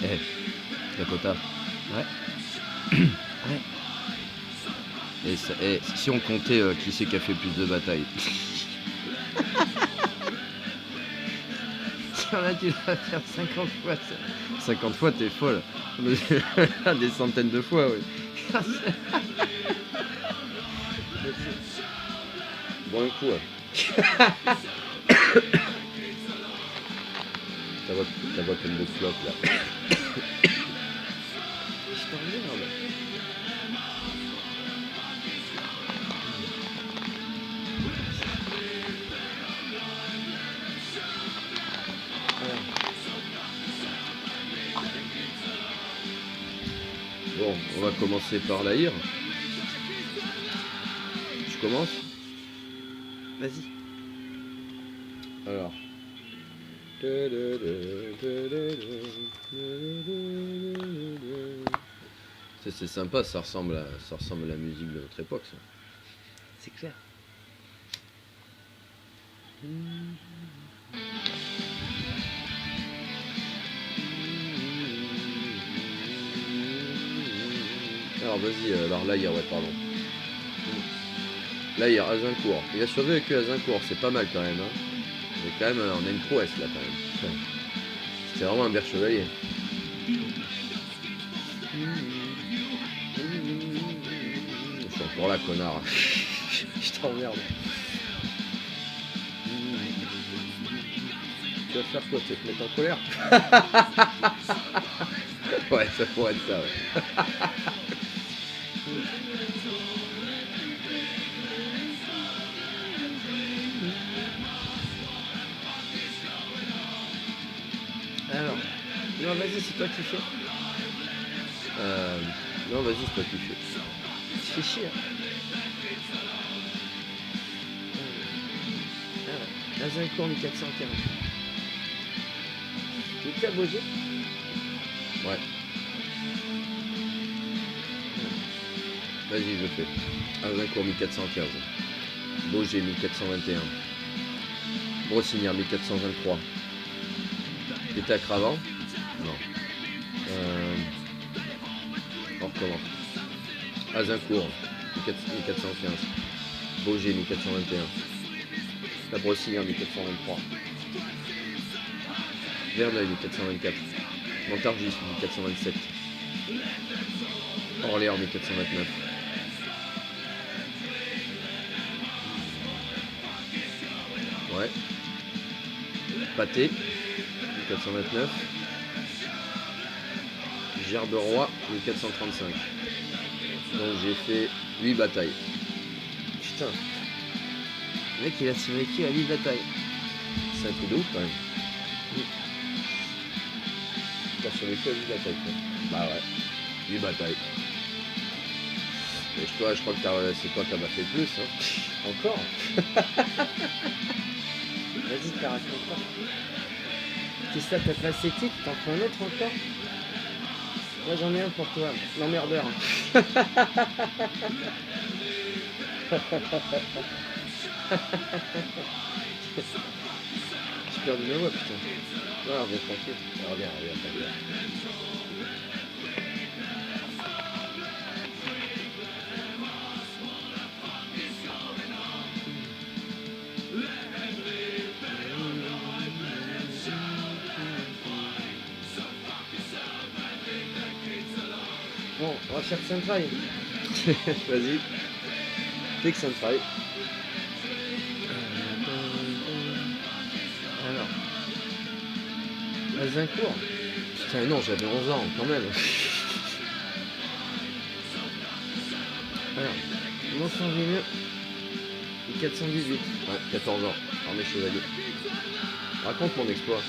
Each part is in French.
Eh, Dakota. Ouais. Ouais. Si on comptait qui c'est qui a fait plus de batailles. Si on a dû la faire 50 fois. 50 fois, t'es folle. Des centaines de fois, oui. Bon, un coup, ouais. Ta voix comme de clope, là. Je t'emmerde. Bon, on va commencer par l'Aïr. Je commence. Vas-y. Alors. C'est sympa, ça ressemble à la musique de notre époque, ça. C'est clair. Alors vas-y, alors l'Aïr, ouais, pardon. L'Aïr, Azincourt. Il a survécu à Azincourt, c'est pas mal quand même, hein. Mais quand même, on a une prouesse là quand même. C'était vraiment un berre chevalier. Je suis encore là, connard. Je t'emmerde. Tu vas faire quoi? Tu vas te mettre en colère? Ouais, ça pourrait être ça, ouais. Alors, non, vas-y, c'est toi qui fais. Non, vas-y, c'est toi qui fais. Tu fais chier. Alors, Azincourt 1440. Tu es à Beaugé? Ouais. Vas-y, je le fais. Azincourt 1415. Beaugé 1421. Brossinière 1423. T'étais à Cravant? Non. On recommence. Azincourt 1415. Beaugé 1421. La Brossinière 1423. Verneuil 1424. Montargis 1427. Orléans 1429. Ouais. Pâté 1429. Gerberoy 1435. Donc j'ai fait 8 batailles. Putain. Le mec il a survécu à 8 batailles. C'est un truc de ouf quand même. T'as survécu à 8 batailles quoi. Bah ouais. 8 batailles. Et toi je crois que c'est toi qui en as fait plus hein. Encore. Vas-y t'as raconté pas. Qu'est-ce que t'as passé titre? T'en fais un autre encore? Moi j'en ai un pour toi, l'emmerdeur. J'ai perdu ma voix putain. Non, reviens tranquille. Reviens, tranquille. Bon, on va faire Saint-Trail. Vas-y. Clique Saint-Trail. Alors. Azincourt. Putain, non, j'avais 11 ans quand même. Alors. Mont-Saint-Vigneux. 418. Ouais, 14 ans. Armée chevalier. Raconte mon exploit.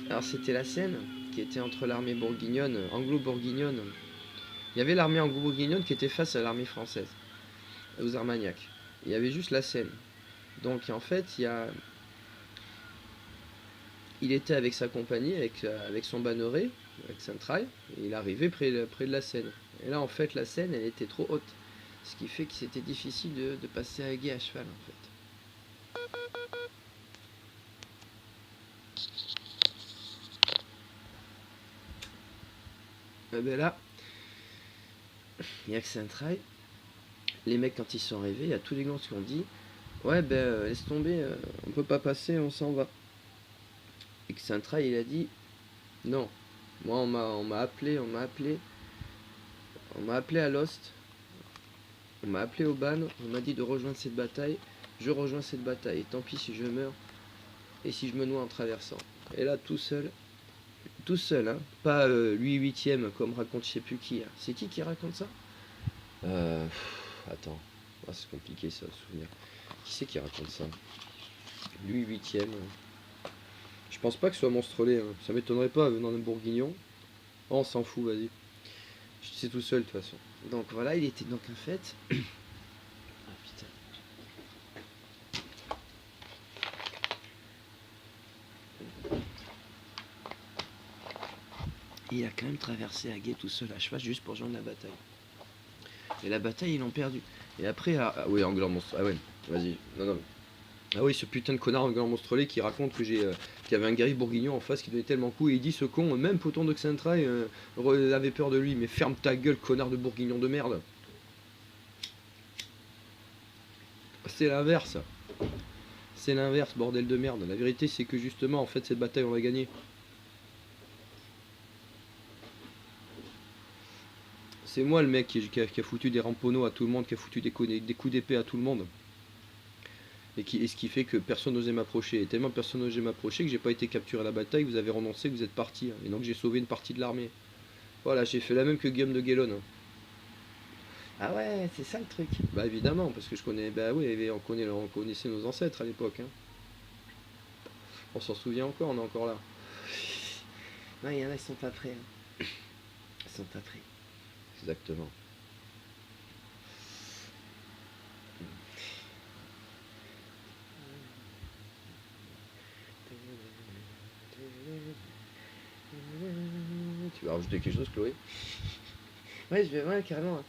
Alors, c'était la Seine qui était entre l'armée bourguignonne, anglo-bourguignonne. Il y avait l'armée anglo-bourguignonne qui était face à l'armée française, aux Armagnacs. Il y avait juste la Seine. Donc en fait, il était avec sa compagnie, avec son banneret, avec Saint-Trail, et il arrivait près de la Seine. Et là, en fait, la Seine, elle était trop haute. Ce qui fait que c'était difficile de passer à guet à cheval, en fait. Et ben là, il y a que c'est un trail. Les mecs, quand ils sont arrivés, il y a tous les gants qui ont dit ouais, ben laisse tomber, on peut pas passer, on s'en va. Et que c'est un trail, il a dit non. Moi, on m'a appelé, on m'a appelé à Lost, on m'a appelé au ban, on m'a dit de rejoindre cette bataille. Je rejoins cette bataille. Et tant pis si je meurs et si je me noie en traversant. Et là, tout seul, hein, pas lui huitième comme raconte je sais plus qui. Hein. C'est qui raconte ça Attends, ah, c'est compliqué ça, à se souvenir. Qui c'est qui raconte ça Lui huitième. Je pense pas que ce soit Monstrelé, hein. Ça m'étonnerait pas venant d'un bourguignon. Oh, on s'en fout, vas-y. C'est tout seul de toute façon. Donc voilà, il était donc en fait. Ah putain. Il a quand même traversé Aguet tout seul à cheval juste pour joindre la bataille. Et la bataille, ils l'ont perdu. Et après, ah oui, Angler Monstre. Ah ouais, vas-y. Non. Ah oui, ce putain de connard Angler Monstrelé qui raconte que qu'il y avait un guerrier bourguignon en face qui donnait tellement coup. Et il dit ce con, même Poton de Xentrail avait peur de lui. Mais ferme ta gueule, connard de bourguignon de merde. C'est l'inverse. C'est l'inverse, bordel de merde. La vérité, c'est que justement, en fait, cette bataille, on l'a gagnée. C'est moi le mec qui a foutu des ramponneaux à tout le monde, qui a foutu des coups d'épée à tout le monde. Et ce qui fait que personne n'osait m'approcher. Et tellement personne n'osait m'approcher que j'ai pas été capturé à la bataille, vous avez renoncé, vous êtes parti. Hein. Et donc j'ai sauvé une partie de l'armée. Voilà, j'ai fait la même que Guillaume de Guélone. Hein. Ah ouais, c'est ça le truc. Bah évidemment, parce que je connais. Bah oui, on connaissait nos ancêtres à l'époque. Hein. On s'en souvient encore, on est encore là. Non, il y en a, ils sont pas prêts. Hein. Ils sont pas prêts. Exactement. Tu vas rajouter quelque chose, Chloé? Ouais, ouais, carrément.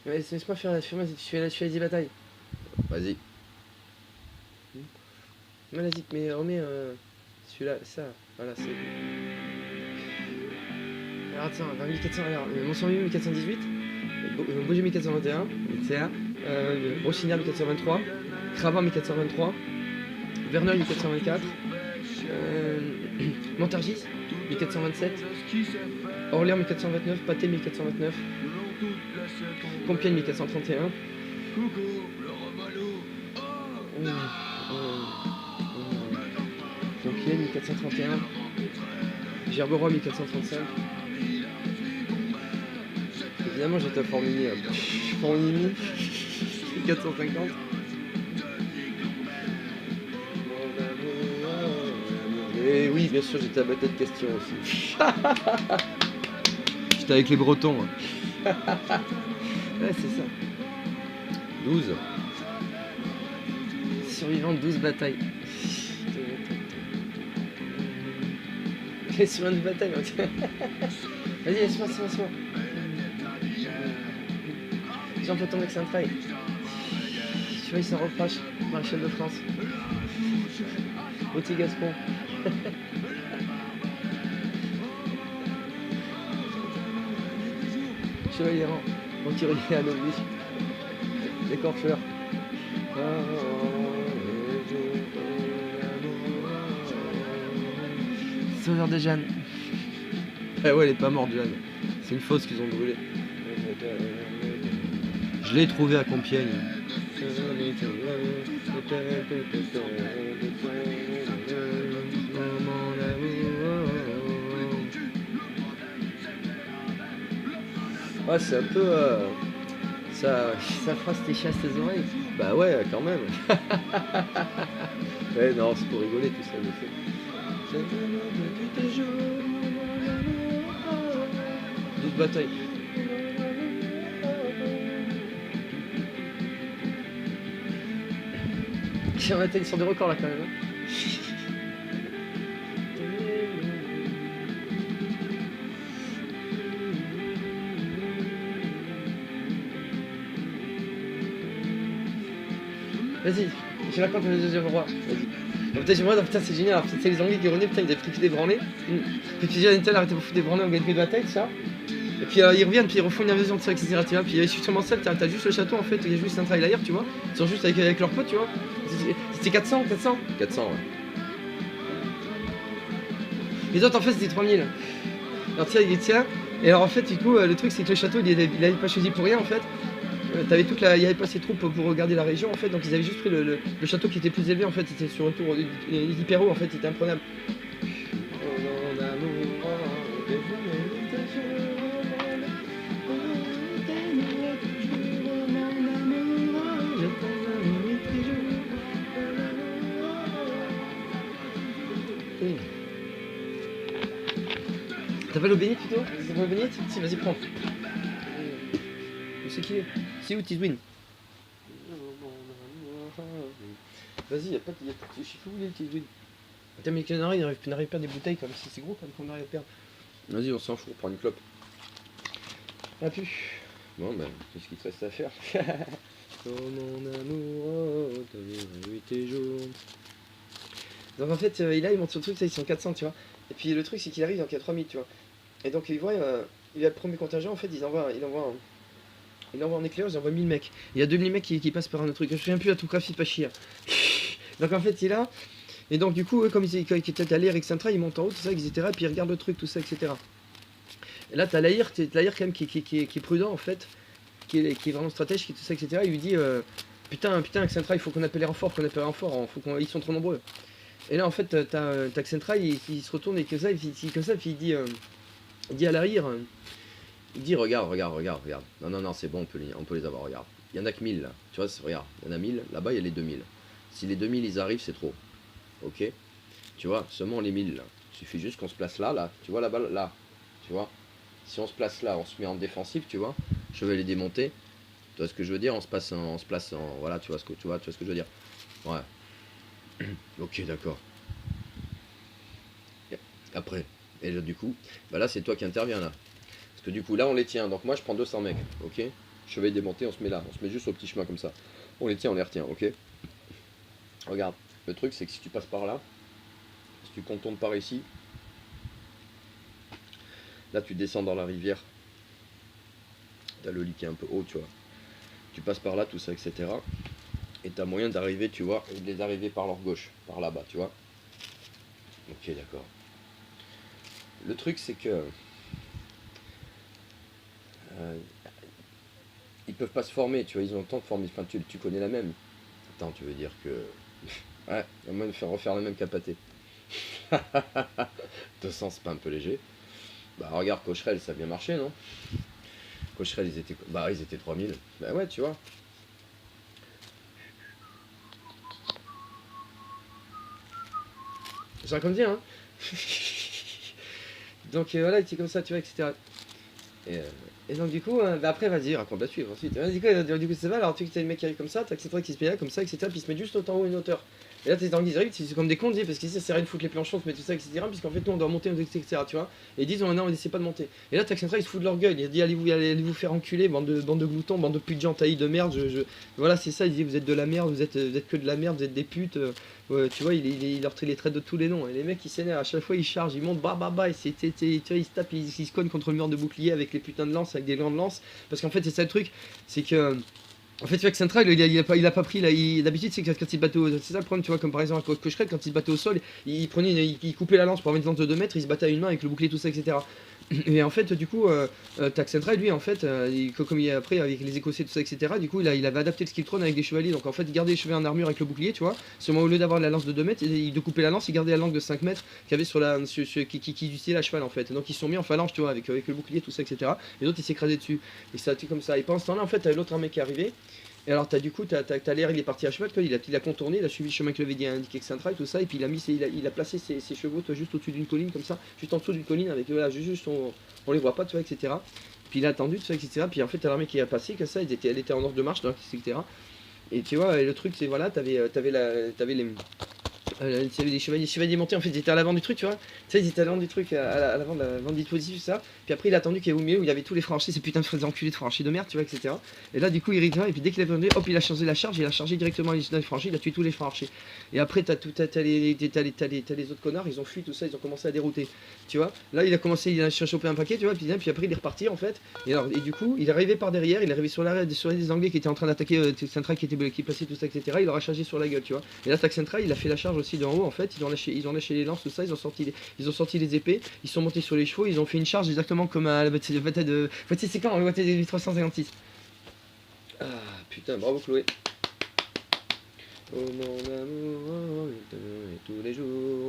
Ouais, laisse-moi faire la je fais les batailles. Vas-y. Ouais, vas-y, mais remets celui-là, ça. Voilà, c'est. Alors attends, 1400, alors, Mont-Saint-Mieux 1418, Beaujeu 1421, etc. Rochinière 1423, Cravant 1423, Verneuil 1424, Montargis 1427, Orléans 1429, Pâté 1429, Compiègne 1431, Compiègne 1431, Gergorois 1435. Évidemment j'étais à Formigny, Formigny 450. Et oui, bien sûr, j'étais à Bataille de Question aussi. J'étais avec les Bretons. Ouais, c'est ça. 12. Survivant de 12 batailles. Les survivants de bataille. Vas-y, laisse-moi. Jean Poton avec Saint-Trail. Tu vois, il s'en reproche. Maréchal de France. Gauthier Gascon. Chevalier errant. Roturier à l'oblige. L'écorcheur. Sauveur de Jeanne. Eh ouais, elle est pas morte, Jeanne. C'est une fosse qu'ils ont brûlée. Je l'ai trouvé à Compiègne. Ouais, c'est un peu. Ça froisse tes chastes oreilles. Bah ouais, quand même. Ouais, non, c'est pour rigoler tout ça, je sais. 12 batailles. J'ai arrêté sur des records là quand même. Hein. Vas-y, je raconte le deuxième roi. Vas-y. Donc, putain, j'aimerais, putain, c'est génial. Alors, c'est les Anglais qui revenaient, putain, ils avaient pris que des branlées. Puis, tu dis, Intel, arrêtez de vous foutre des branlées, on gagne plus de bataille, ça. Et puis, ils reviennent, puis ils refont une invasion de ça, etc. Tu vois. Puis, justement, ça, t'as juste le château, en fait, il y a juste un trail ailleurs, tu vois. Ils sont juste avec leurs potes, tu vois. C'était 400, 400, ouais. Les autres, en fait, c'était 3000. Alors, tiens, il tient. Et alors, en fait, du coup, le truc, c'est que le château, il avait pas choisi pour rien, en fait. T'avais toute la, il n'y avait pas ces troupes pour regarder la région en fait, donc ils avaient juste pris le château qui était plus élevé en fait, c'était sur un tour hyper haut en fait, c'était imprenable. T'as pas l'eau bénite plutôt? C'est pas l'eau bénite? Si, vas-y, prends. Où c'est qu'il est? C'est où Tizwin? Vas-y, y'a pas de. Je sais pas où il est Tizwin. Putain, mais les canaris n'arrivent pas à des bouteilles comme si c'est gros comme qu'on arrive à perdre. Vas-y, on s'en fout, on prend une clope. Ah pu. Bon, bah, qu'est-ce qu'il te reste à faire? Oh mon amour, t'as vu tes jours. Donc en fait, là, il monte sur le truc, ça, ils sont 400, tu vois. Et puis le truc, c'est qu'il arrive, donc il y a 3000, tu vois. Et donc, il voit, il a le premier contingent, en fait, il envoie en éclair, ils envoient 1000 mecs. Il y a 2000 mecs qui passent par un autre truc. Je me souviens plus la topographie de pas chier. Donc en fait, il est là. Et donc, du coup, eux, comme ils étaient à l'air, etc., ils montent en haut, tout ça, etc. Et puis ils regardent le truc, tout ça, etc. Et là, t'as l'Aïr quand même qui est prudent, en fait. Qui est vraiment stratège, tout ça, etc. Il lui dit putain, Xentra, il faut qu'on appelle les renforts, ils sont trop nombreux. Et là, en fait, t'as Xentra, il se retourne et que ça, puis il dit à l'Aïr. Il dit regarde. Non, c'est bon, on peut les avoir, regarde. Il y en a que 1000 là. Tu vois, regarde, il y en a 1000. Là-bas, il y a les 2000. Si les 2000 ils arrivent, c'est trop. Ok. Tu vois, seulement les 1000 là. Il suffit juste qu'on se place là. Tu vois là-bas, là. Tu vois. Si on se place là, on se met en défensif, tu vois. Je vais les démonter. Tu vois ce que je veux dire? On se place en. Voilà, tu vois ce que je veux dire. Ouais. Ok, d'accord. Après. Et là, du coup, bah là, c'est toi qui interviens là. Parce que du coup, là, on les tient. Donc moi, je prends 200 mecs, ok. Je vais les démonter, on se met là. On se met juste au petit chemin comme ça. On les tient, on les retient, ok. Regarde, le truc, c'est que si tu passes par là, si tu contournes par ici, là, tu descends dans la rivière. T'as le lit qui est un peu haut, tu vois. Tu passes par là, tout ça, etc. Et t'as moyen d'arriver, tu vois, et de les arriver par leur gauche, par là-bas, tu vois. Ok, d'accord. Le truc, c'est que ils peuvent pas se former, tu vois, ils ont le temps de former. Enfin, tu connais la même. Attends, tu veux dire que. Ouais, il y a moyen de faire refaire la même qu'à pâté. 200, c'est pas un peu léger. Bah, regarde, Cocherel, ça a bien marché, non? Cocherel, ils étaient 3000. Bah, ouais, tu vois. C'est comme dire, hein. Donc voilà, c'est comme ça, tu vois, etc. Et donc du coup, bah après vas-y, raconte la suite ensuite. Du coup ça va, alors tu sais le mec qui arrive comme ça, t'as etc. qui se met là comme ça, etc. Puis il se met juste autant haut une hauteur. Et là t'es dans les arrivent, c'est comme des cons, parce qu'ici ça sert à rien de foutre les planchons, mais tout ça, etc. Puisqu'en fait nous on doit monter, etc. Tu vois. Et ils disent oh, non, on essaie pas de monter. Et là t'as Xentra, il se fout de l'orgueil, il dit allez vous faire enculer, bande de gloutons, bande de putes taillis de merde, voilà c'est ça, il dit vous êtes de la merde, vous êtes que de la merde, vous êtes des putes. Ouais, tu vois, il leur les traite de tous les noms. Et les mecs ils s'énervent, à chaque fois ils chargent, ils montent, et tu vois, ils se tapent, ils se cognent contre le mur de bouclier avec les putains de lances, avec des grandes lances. Parce qu'en fait, c'est ça le truc, c'est que. En fait, tu vois que Xentra, il a pas pris. D'habitude, c'est quand il se battait au. C'est ça le problème, tu vois, comme par exemple avec Cocherel, quand il se battait au sol, il coupait la lance pour avoir une lance de 2 mètres, il se battait à une main avec le bouclier, tout ça, etc. Et en fait, du coup, t'as Xentra, lui, en fait, comme il est après avec les Écossais, tout ça, etc., du coup, il avait adapté le skill throne avec des chevaliers. Donc en fait, il gardait les chevaliers en armure avec le bouclier, tu vois. Seulement, au lieu d'avoir la lance de 2 mètres, de couper la lance, il gardait la lance de 5 mètres qu'il y avait qui utilisait la cheval, en fait. Et donc ils se sont mis en phalange, tu vois, avec le bouclier, tout ça, etc. Et l'autre, il s'écrasait dessus. Et ça a été comme ça. Et pendant ce temps-là, en fait, t'avais l'autre armée qui est arrivé. Et alors t'as l'air, il est parti à cheval, toi, il a contourné, il a suivi le chemin que l'avait dit indiqué Xentra et tout ça, et puis il a placé ses chevaux, toi, juste au-dessus d'une colline comme ça, juste en dessous d'une colline avec voilà, juste on les voit pas, tu vois, etc. Puis il a attendu, tu vois, etc. Puis en fait t'as l'armée qui a passé, comme ça, elle était en ordre de marche, donc, etc. Et tu vois, et le truc c'est voilà, t'avais Il y avait des chevaliers montés, en fait, ils étaient à l'avant du truc, tu vois. Tu sais, ils étaient à l'avant du truc, à l'avant de l'avant du dispositif, ça. Puis après, il a attendu qu'il y ait au milieu où il y avait tous les franchis, ces putains de enculés de franchis de merde, tu vois, etc. Et là, du coup, il revient, et puis dès qu'il a venu, hop, il a changé la charge, il a chargé directement les franchis, il a tué tous les franchis. Et après, t'as les autres connards, ils ont fui, tout ça, ils ont commencé à dérouter, tu vois. Là, il a commencé, il a chopé un paquet, tu vois, puis après, il est reparti, en fait. Et du coup, il est arrivé par derrière, il est arrivé sur les Anglais qui étaient en train d'attaquer Central, qui passait, tout ça, etc. Il leur a chargé sur la gueule, tu vois. Et là, Central, il a fait la charge aussi d'en haut, en fait. Ils ont lâché les lances, tout ça, ils ont sorti les épées, ils sont montés sur les chevaux, ils ont fait une charge exactement comme à la bataille de. C'est quand la bataille de 356. Ah putain, bravo Chloé. Oh mon amour, et tous les jours,